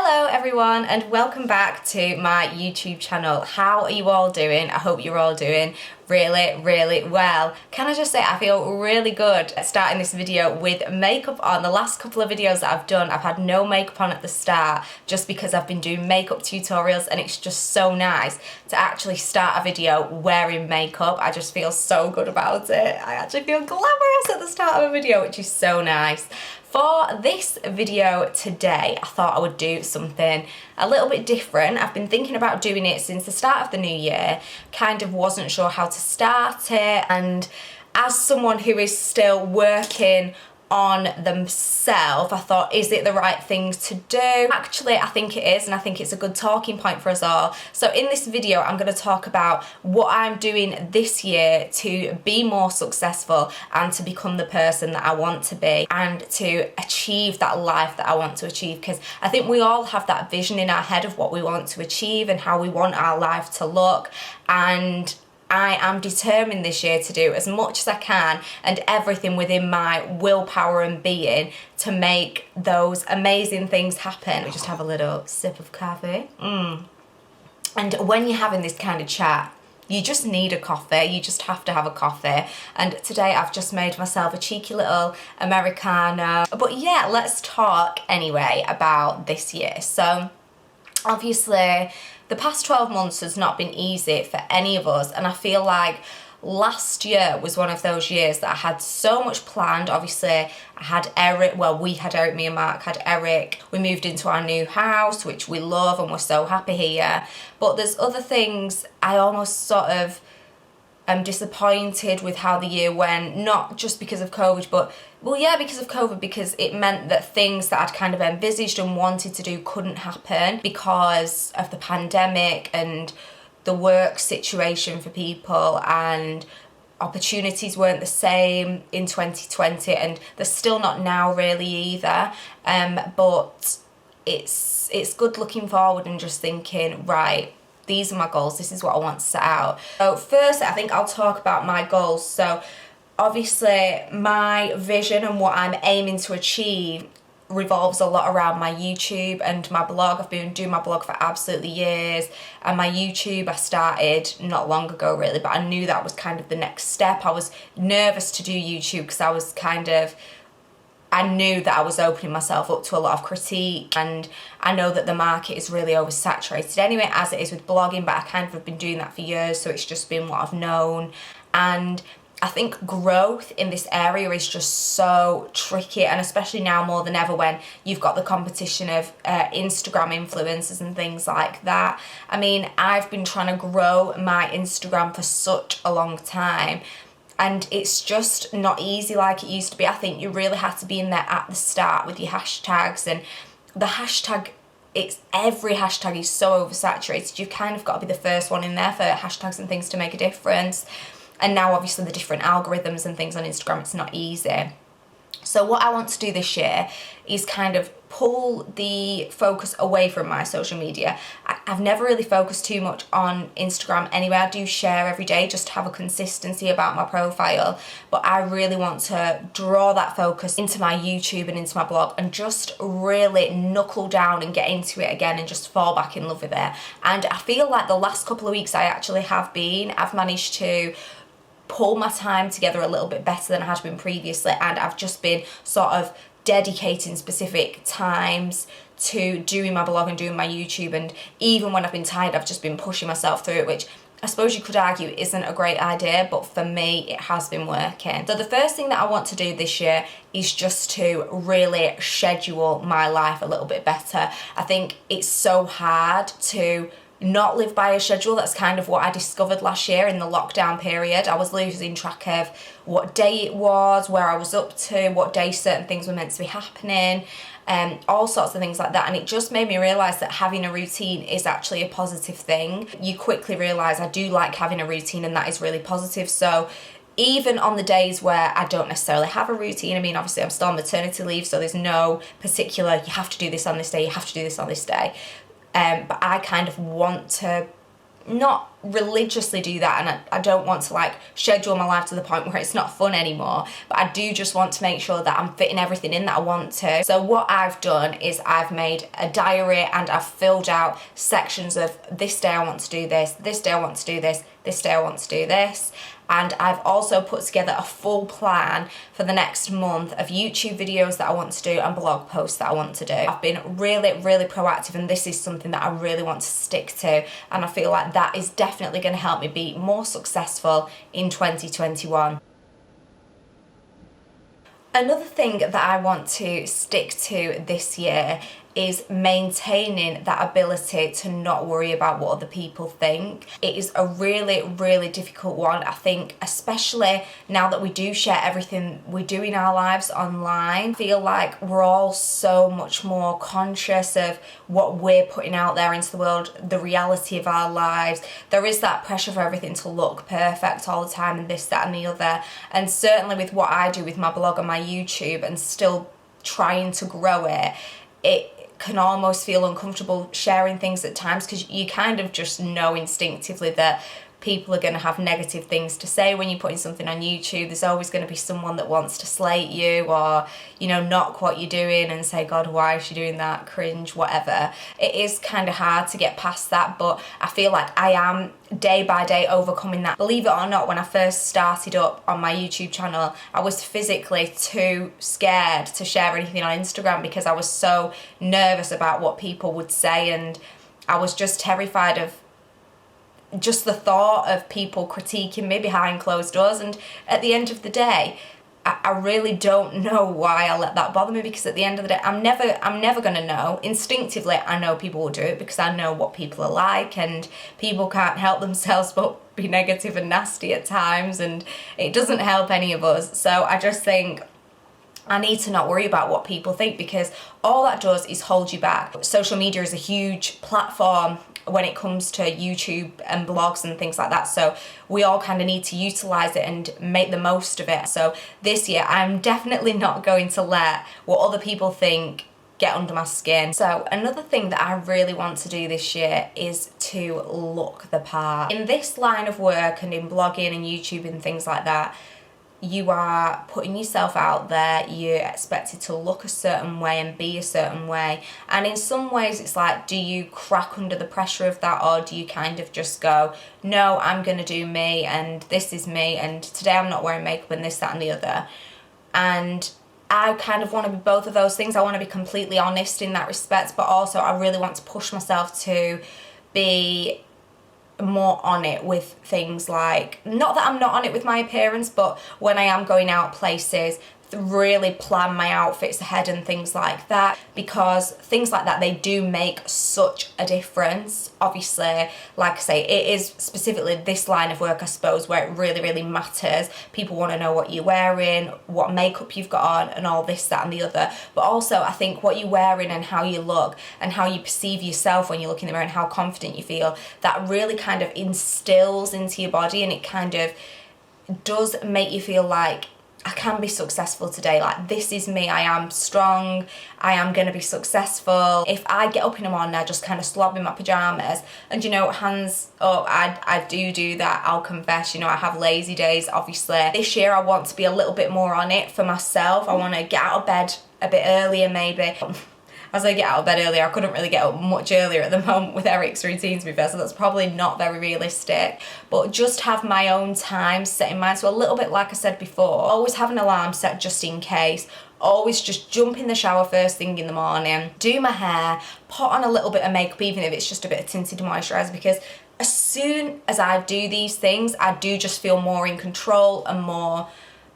Hello everyone and welcome back to my YouTube channel. How are you all doing? I hope you're all doing really well. Can I just say I feel really good at starting this video with makeup on. The last couple of videos that I've done, I've had no makeup on at the start just because I've been doing makeup tutorials, and it's just so nice to actually start a video wearing makeup. I just feel so good about it. I actually feel glamorous at the start of a video, which is so nice. For this video today, I thought I would do something a little bit different. I've been thinking about doing it since the start of the new year, kind of wasn't sure how to start it, and as someone who is still working on themselves, I thought, is it the right things to do? Actually, I think it is, and I think it's a good talking point for us all. So in this video, I'm going to talk about what I'm doing this year to be more successful and to become the person that I want to be and to achieve that life that I want to achieve, because I think we all have that vision in our head of what we want to achieve and how we want our life to look, and I am determined this year to do as much as I can and everything within my willpower and being to make those amazing things happen. We just have a little sip of coffee. And when you're having this kind of chat, you just need a coffee. You just have to have a coffee. And today I've just made myself a cheeky little Americano. But yeah, let's talk anyway about this year. So obviously, the past 12 months has not been easy for any of us, and I feel like last year was one of those years that I had so much planned. Obviously, I had Eric, well, we had Eric, me and Mark had Eric. We moved into our new house, which we love, and we're so happy here. But there's other things I almost sort of am disappointed with how the year went, not just because of COVID, but well, yeah, because of COVID, because it meant that things that I'd kind of envisaged and wanted to do couldn't happen because of the pandemic and the work situation for people, and opportunities weren't the same in 2020, and they're still not now really either. But it's good looking forward and just thinking, right, these are my goals, this is what I want to set out. So first, I think I'll talk about my goals. So obviously my vision and what I'm aiming to achieve revolves a lot around my YouTube and my blog. I've been doing my blog for absolutely years, and my YouTube I started not long ago really, but I knew that was kind of the next step. I was nervous to do YouTube because I knew that I was opening myself up to a lot of critique, and I know that the market is really oversaturated anyway, as it is with blogging, but I kind of have been doing that for years, so it's just been what I've known. And I think growth in this area is just so tricky, and especially now more than ever when you've got the competition of Instagram influencers and things like that. I mean, I've been trying to grow my Instagram for such a long time, and it's just not easy like it used to be. I think you really have to be in there at the start with your hashtags, and the hashtag, every hashtag is so oversaturated. You've kind of got to be the first one in there for hashtags and things to make a difference. And now obviously the different algorithms and things on Instagram, it's not easy. So what I want to do this year is kind of pull the focus away from my social media. I've never really focused too much on Instagram anyway. I do share every day just to have a consistency about my profile, but I really want to draw that focus into my YouTube and into my blog and just really knuckle down and get into it again and just fall back in love with it. And I feel like the last couple of weeks I've managed to pull my time together a little bit better than I had been previously, and I've just been sort of dedicating specific times to doing my blog and doing my YouTube, and even when I've been tired, I've just been pushing myself through it, which I suppose you could argue isn't a great idea, but for me it has been working. So the first thing that I want to do this year is just to really schedule my life a little bit better. I think it's so hard to not live by a schedule. That's kind of what I discovered last year in the lockdown period. I was losing track of what day it was, where I was up to, what day certain things were meant to be happening, all sorts of things like that. And it just made me realise that having a routine is actually a positive thing. You quickly realise I do like having a routine, and that is really positive. So even on the days where I don't necessarily have a routine, I mean, obviously I'm still on maternity leave, so there's no particular, you have to do this on this day, you have to do this on this day. But I kind of want to not religiously do that, and I don't want to like schedule my life to the point where it's not fun anymore, but I do just want to make sure that I'm fitting everything in that I want to. So what I've done is I've made a diary and I've filled out sections of this day I want to do this, this day I want to do this, this day I want to do this. And I've also put together a full plan for the next month of YouTube videos that I want to do and blog posts that I want to do. I've been really, really proactive, and this is something that I really want to stick to, and I feel like that is definitely going to help me be more successful in 2021. Another thing that I want to stick to this year is maintaining that ability to not worry about what other people think. It is a really, really difficult one, I think, especially now that we do share everything we do in our lives online. I feel like we're all so much more conscious of what we're putting out there into the world, the reality of our lives. There is that pressure for everything to look perfect all the time, and this, that and the other. And certainly with what I do with my blog and my YouTube and still trying to grow it, it can almost feel uncomfortable sharing things at times, because you kind of just know instinctively that people are going to have negative things to say when you're putting something on YouTube. There's always going to be someone that wants to slate you, or, you know, knock what you're doing and say, God, why is she doing that? Cringe, whatever. It is kind of hard to get past that, but I feel like I am day by day overcoming that. Believe it or not, when I first started up on my YouTube channel, I was physically too scared to share anything on Instagram because I was so nervous about what people would say, and I was just terrified of just the thought of people critiquing me behind closed doors. And at the end of the day, I really don't know why I let that bother me, because at the end of the day, I'm never gonna know. Instinctively, I know people will do it because I know what people are like, and people can't help themselves but be negative and nasty at times, and it doesn't help any of us. So I just think I need to not worry about what people think, because all that does is hold you back. Social media is a huge platform when it comes to YouTube and blogs and things like that, so we all kind of need to utilize it and make the most of it. So this year I'm definitely not going to let what other people think get under my skin. So another thing that I really want to do this year is to look the part. In this line of work and in blogging and YouTube and things like that, you are putting yourself out there, you're expected to look a certain way and be a certain way, and in some ways it's like, do you crack under the pressure of that, or do you kind of just go, no, I'm gonna do me, and this is me, and today I'm not wearing makeup, and this, that and the other. And I kind of want to be both of those things. I want to be completely honest in that respect, but also I really want to push myself to be more on it with things like, not that I'm not on it with my appearance, but when I am going out places, really plan my outfits ahead and things like that, because things like that, they do make such a difference. Obviously, like I say, it is specifically this line of work, I suppose, where it really, really matters. People want to know what you're wearing, what makeup you've got on, and all this, that and the other. But also, I think what you're wearing and how you look and how you perceive yourself when you look in the mirror and how confident you feel, that really kind of instills into your body, and it kind of does make you feel like, I can be successful today. Like, this is me. I am strong. I am going to be successful. If I get up in the morning, I just kind of slob in my pajamas, and, you know, hands up, I do that. I'll confess, you know, I have lazy days, obviously. This year, I want to be a little bit more on it for myself. I want to get out of bed a bit earlier, maybe. As I get out of bed earlier, I couldn't really get up much earlier at the moment with Eric's routine, to be fair, so that's probably not very realistic. But just have my own time set in mind. So a little bit like I said before, always have an alarm set just in case. Always just jump in the shower first thing in the morning, do my hair, put on a little bit of makeup, even if it's just a bit of tinted moisturiser, because as soon as I do these things, I do just feel more in control and more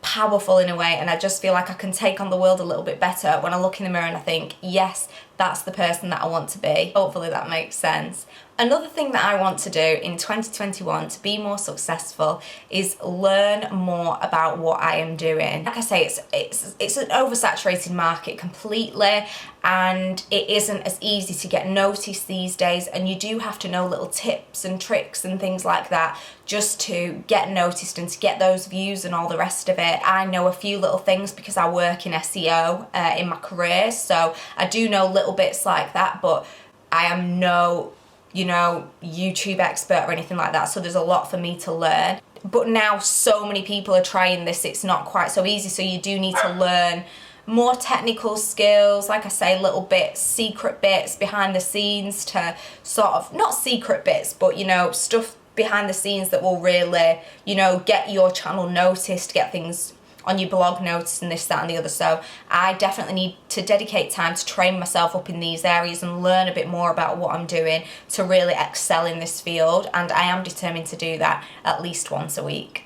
powerful in a way, and I just feel like I can take on the world a little bit better when I look in the mirror and I think, yes, that's the person that I want to be. Hopefully that makes sense. Another thing that I want to do in 2021 to be more successful is learn more about what I am doing. Like I say, it's an oversaturated market completely, and it isn't as easy to get noticed these days, and you do have to know little tips and tricks and things like that just to get noticed and to get those views and all the rest of it. I know a few little things because I work in SEO in my career, so I do know little bits like that, but I am no you know, YouTube expert or anything like that, so there's a lot for me to learn. But now so many people are trying this, it's not quite so easy, so you do need to learn more technical skills, like I say, little bits, secret bits behind the scenes to sort of, not secret bits, but you know, stuff behind the scenes that will really, you know, get your channel noticed, get things on your blog noticed and this, that and the other. So I definitely need to dedicate time to train myself up in these areas and learn a bit more about what I'm doing to really excel in this field, and I am determined to do that at least once a week.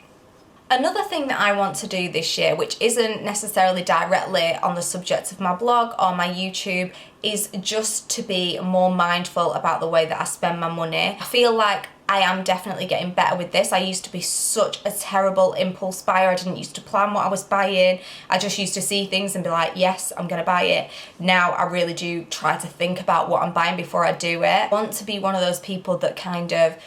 Another thing that I want to do this year, which isn't necessarily directly on the subject of my blog or my YouTube, is just to be more mindful about the way that I spend my money. I feel like I am definitely getting better with this. I used to be such a terrible impulse buyer. I didn't used to plan what I was buying. I just used to see things and be like, yes, I'm gonna buy it. Now I really do try to think about what I'm buying before I do it. I want to be one of those people that kind of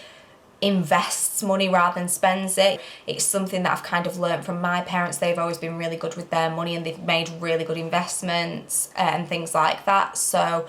invests money rather than spends it. It's something that I've kind of learned from my parents. They've always been really good with their money and they've made really good investments and things like that. So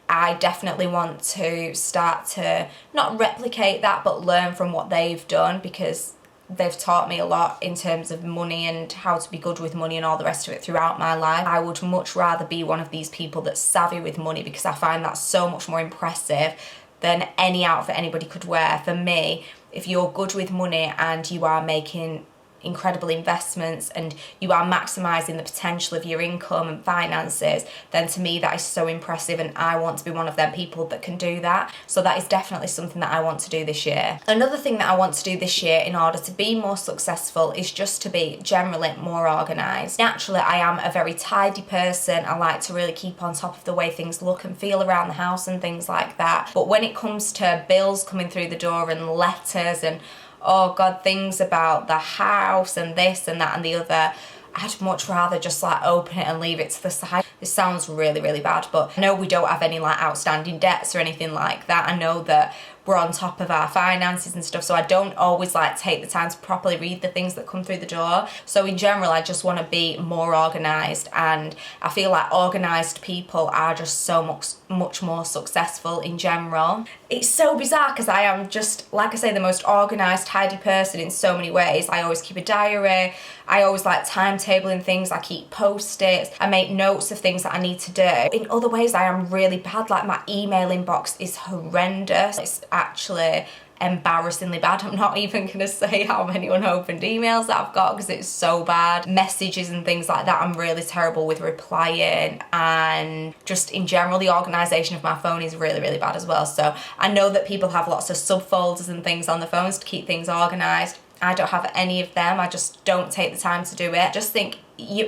I definitely want to start to not replicate that, but learn from what they've done, because they've taught me a lot in terms of money and how to be good with money and all the rest of it throughout my life. I would much rather be one of these people that's savvy with money, because I find that so much more impressive than any outfit anybody could wear. For me, if you're good with money and you are making incredible investments and you are maximizing the potential of your income and finances, then to me that is so impressive, and I want to be one of them people that can do that. So that is definitely something that I want to do this year. Another thing that I want to do this year in order to be more successful is just to be generally more organized. Naturally, I am a very tidy person. I like to really keep on top of the way things look and feel around the house and things like that. But when it comes to bills coming through the door and letters and oh God, things about the house and this and that and the other, I'd much rather just like open it and leave it to the side. This sounds really, really bad, but I know we don't have any like outstanding debts or anything like that. I know that we're on top of our finances and stuff, so I don't always like take the time to properly read the things that come through the door. So in general, I just want to be more organized, and I feel like organized people are just so much more successful in general. It's so bizarre because I am just, like I say, the most organized, tidy person in so many ways. I always keep a diary. I always like timetabling things. I keep post-its. I make notes of things that I need to do. In other ways, I am really bad. Like my email inbox is horrendous. It's actually embarrassingly bad. I'm not even gonna say how many unopened emails that I've got because it's so bad. Messages and things like that, I'm really terrible with replying, and just in general the organisation of my phone is really, really bad as well. So I know that people have lots of subfolders and things on the phones to keep things organised. I don't have any of them. I just don't take the time to do it. I just think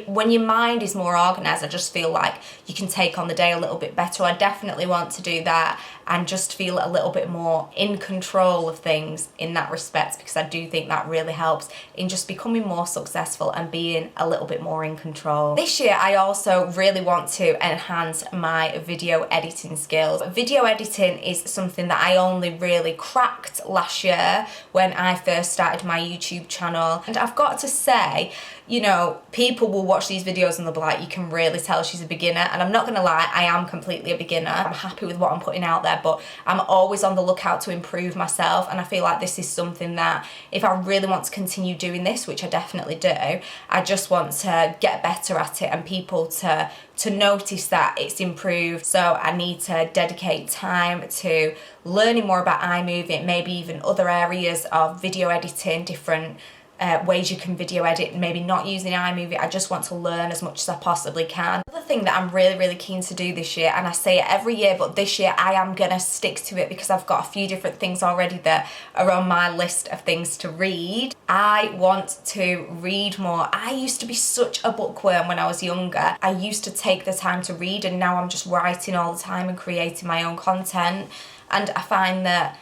when your mind is more organised, I just feel like you can take on the day a little bit better. I definitely want to do that and just feel a little bit more in control of things in that respect, because I do think that really helps in just becoming more successful and being a little bit more in control. This year I also really want to enhance my video editing skills. Video editing is something that I only really cracked last year when I first started my YouTube channel, and I've got to say, you know, people will watch these videos and they'll be like, you can really tell she's a beginner. And I'm not gonna lie, I am completely a beginner. I'm happy with what I'm putting out there, but I'm always on the lookout to improve myself. And I feel like this is something that if I really want to continue doing this, which I definitely do, I just want to get better at it and people to notice that it's improved. So I need to dedicate time to learning more about iMovie, maybe even other areas of video editing, different ways you can video edit, maybe not using iMovie. I just want to learn as much as I possibly can. Another thing that I'm really, really keen to do this year, and I say it every year, but this year I am gonna stick to it because I've got a few different things already that are on my list of things to read. I want to read more. I used to be such a bookworm when I was younger. I used to take the time to read, and now I'm just writing all the time and creating my own content. And I find that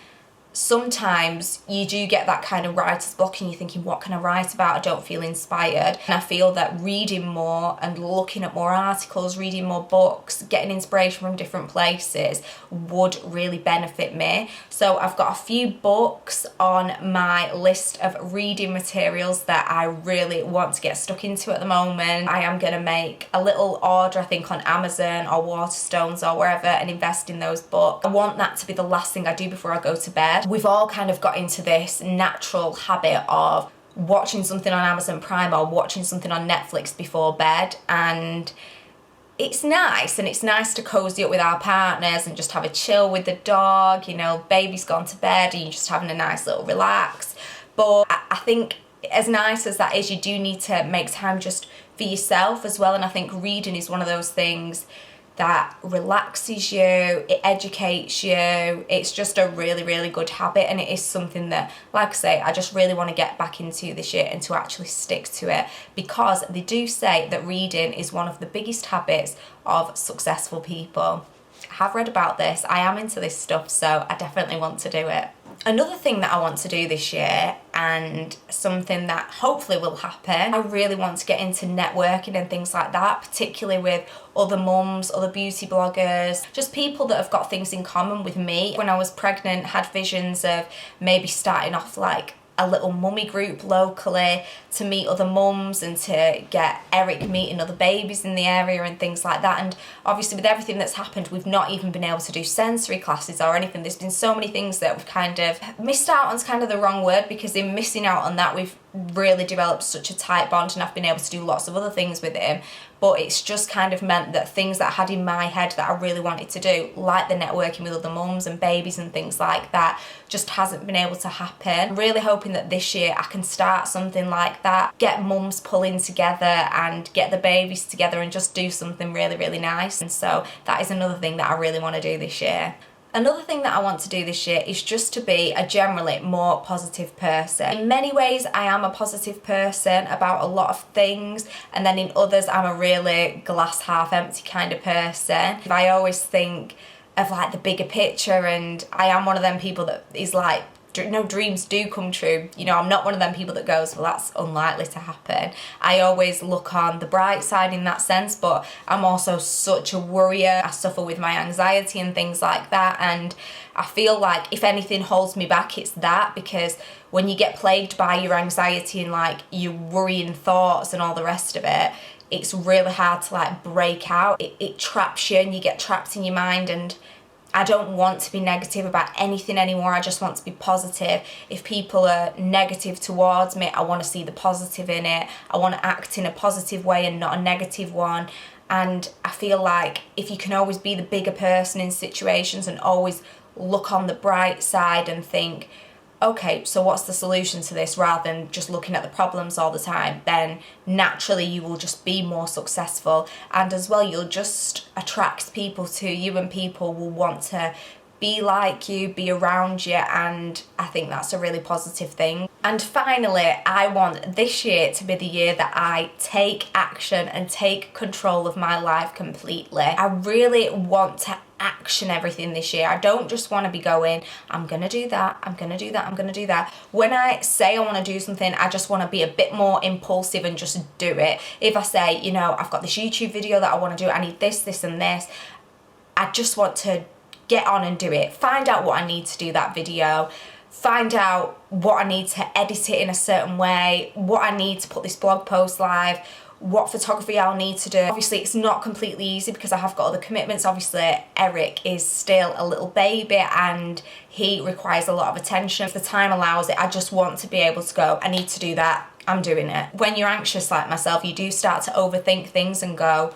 sometimes you do get that kind of writer's block and you're thinking, what can I write about? I don't feel inspired. And I feel that reading more and looking at more articles, reading more books, getting inspiration from different places would really benefit me. So I've got a few books on my list of reading materials that I really want to get stuck into at the moment. I am going to make a little order, I think, on Amazon or Waterstones or wherever, and invest in those books. I want that to be the last thing I do before I go to bed. We've all kind of got into this natural habit of watching something on Amazon Prime or watching something on Netflix before bed, and it's nice, and it's nice to cozy up with our partners and just have a chill with the dog, you know, baby's gone to bed and you're just having a nice little relax. But I think as nice as that is, you do need to make time just for yourself as well, and I think reading is one of those things that relaxes you, it educates you. It's just a really, really good habit, and it is something that, like I say, I just really want to get back into this year and to actually stick to it, because they do say that reading is one of the biggest habits of successful people. I have read about this, I am into this stuff, so I definitely want to do it. Another thing that I want to do this year, and something that hopefully will happen, I really want to get into networking and things like that, particularly with other mums, other beauty bloggers, just people that have got things in common with me. When I was pregnant, had visions of maybe starting off like a little mummy group locally to meet other mums and to get Eric meeting other babies in the area and things like that. And obviously with everything that's happened, we've not even been able to do sensory classes or anything. There's been so many things that we've kind of missed out on's kind of the wrong word, because in missing out on that, we've really developed such a tight bond, and I've been able to do lots of other things with him. But it's just kind of meant that things that I had in my head that I really wanted to do, like the networking with other mums and babies and things like that, just hasn't been able to happen. I'm really hoping that this year I can start something like that, get mums pulling together and get the babies together and just do something really, really nice. And so that is another thing that I really want to do this year. Another thing that I want to do this year is just to be a generally more positive person. In many ways, I am a positive person about a lot of things, and then in others, I'm a really glass half empty kind of person. I always think of like the bigger picture, and I am one of them people that is like, no, dreams do come true. You know, I'm not one of them people that goes, well, that's unlikely to happen. I always look on the bright side in that sense, but I'm also such a worrier. I suffer with my anxiety and things like that, and I feel like if anything holds me back, it's that, because when you get plagued by your anxiety and like your worrying thoughts and all the rest of it, it's really hard to like break out. It traps you, and you get trapped in your mind, and I don't want to be negative about anything anymore. I just want to be positive. If people are negative towards me, I want to see the positive in it. I want to act in a positive way and not a negative one. And I feel like if you can always be the bigger person in situations and always look on the bright side and think, okay, so what's the solution to this, rather than just looking at the problems all the time, then naturally you will just be more successful. And as well, you'll just attract people to you, and people will want to be like you, be around you, and I think that's a really positive thing. And finally, I want this year to be the year that I take action and take control of my life completely. I really want to action everything this year. I don't just want to be going, I'm gonna do that, I'm gonna do that, I'm gonna do that. When I say I want to do something, I just want to be a bit more impulsive and just do it. If I say, you know, I've got this YouTube video that I want to do, I need this, this and this, I just want to get on and do it. Find out what I need to do that video, find out what I need to edit it in a certain way, what I need to put this blog post live, what photography I'll need to do. Obviously it's not completely easy because I have got other commitments. Obviously Eric is still a little baby and he requires a lot of attention. If the time allows it, I just want to be able to go, I need to do that, I'm doing it. When you're anxious like myself, you do start to overthink things and go,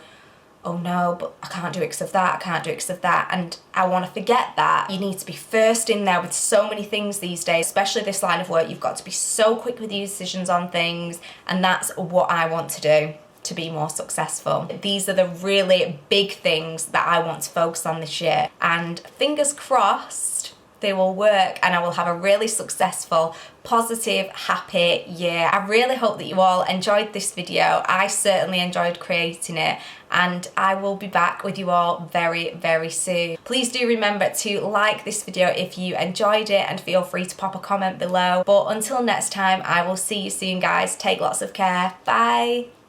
oh no, but I can't do it because of that, I can't do it because of that. And I want to forget that. You need to be first in there with so many things these days, especially this line of work. You've got to be so quick with your decisions on things, and that's what I want to do to be more successful. These are the really big things that I want to focus on this year, and fingers crossed they will work, and I will have a really successful, positive, happy year. I really hope that you all enjoyed this video. I certainly enjoyed creating it, and I will be back with you all very, very soon. Please do remember to like this video if you enjoyed it, and feel free to pop a comment below. But until next time, I will see you soon, guys. Take lots of care. Bye.